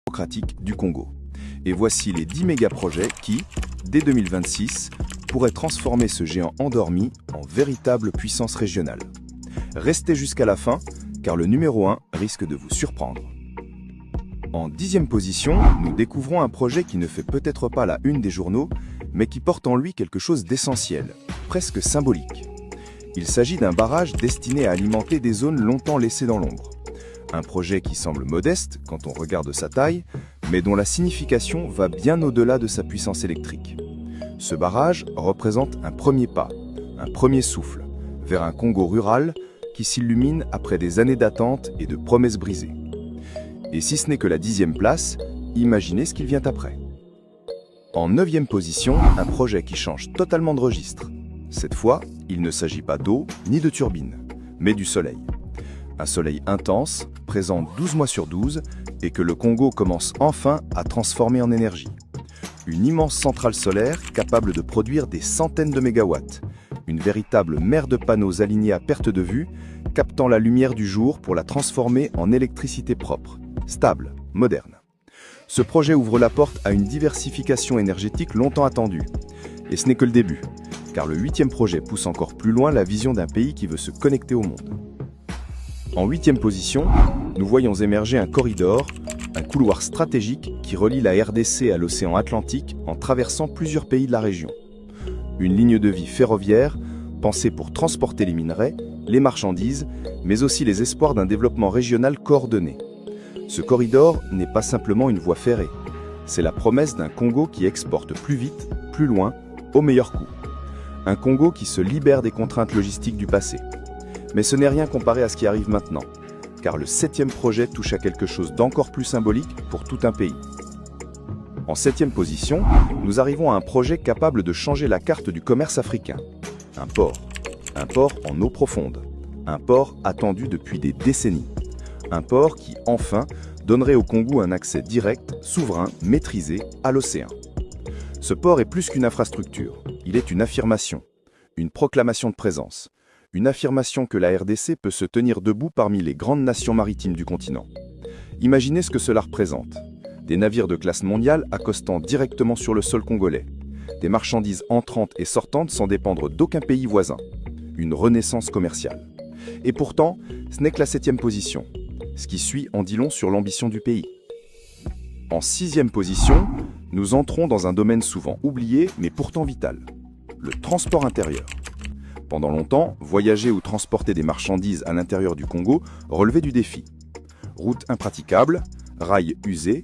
démocratique du Congo. Et voici les 10 méga-projets qui, dès 2026, pourraient transformer ce géant endormi en véritable puissance régionale. Restez jusqu'à la fin, car le numéro 1 risque de vous surprendre. En 10e position, nous découvrons un projet qui ne fait peut-être pas la une des journaux, mais qui porte en lui quelque chose d'essentiel, presque symbolique. Il s'agit d'un barrage destiné à alimenter des zones longtemps laissées dans l'ombre. Un projet qui semble modeste quand on regarde sa taille, mais dont la signification va bien au-delà de sa puissance électrique. Ce barrage représente un premier pas, un premier souffle, vers un Congo rural qui s'illumine après des années d'attente et de promesses brisées. Et si ce n'est que la 10e place, imaginez ce qu'il vient après. En 9e position, un projet qui change totalement de registre. Cette fois, il ne s'agit pas d'eau ni de turbine, mais du soleil. Un soleil intense, présent 12 mois sur 12, et que le Congo commence enfin à transformer en énergie. Une immense centrale solaire capable de produire des centaines de mégawatts. Une véritable mer de panneaux alignés à perte de vue, captant la lumière du jour pour la transformer en électricité propre, stable, moderne. Ce projet ouvre la porte à une diversification énergétique longtemps attendue. Et ce n'est que le début, car le 8e projet pousse encore plus loin la vision d'un pays qui veut se connecter au monde. En 8e position, nous voyons émerger un corridor, un couloir stratégique qui relie la RDC à l'océan Atlantique en traversant plusieurs pays de la région. Une ligne de vie ferroviaire pensée pour transporter les minerais, les marchandises, mais aussi les espoirs d'un développement régional coordonné. Ce corridor n'est pas simplement une voie ferrée, c'est la promesse d'un Congo qui exporte plus vite, plus loin, au meilleur coût. Un Congo qui se libère des contraintes logistiques du passé. Mais ce n'est rien comparé à ce qui arrive maintenant, car le 7e projet touche à quelque chose d'encore plus symbolique pour tout un pays. En 7e position, nous arrivons à un projet capable de changer la carte du commerce africain. Un port en eau profonde, un port attendu depuis des décennies. Un port qui, enfin, donnerait au Congo un accès direct, souverain, maîtrisé à l'océan. Ce port est plus qu'une infrastructure, il est une affirmation, une proclamation de présence. Une affirmation que la RDC peut se tenir debout parmi les grandes nations maritimes du continent. Imaginez ce que cela représente. Des navires de classe mondiale accostant directement sur le sol congolais. Des marchandises entrantes et sortantes sans dépendre d'aucun pays voisin. Une renaissance commerciale. Et pourtant, ce n'est que la 7e position. Ce qui suit en dit long sur l'ambition du pays. En 6e position, nous entrons dans un domaine souvent oublié mais pourtant vital. Le transport intérieur. Pendant longtemps, voyager ou transporter des marchandises à l'intérieur du Congo relevait du défi. Routes impraticables, rails usés,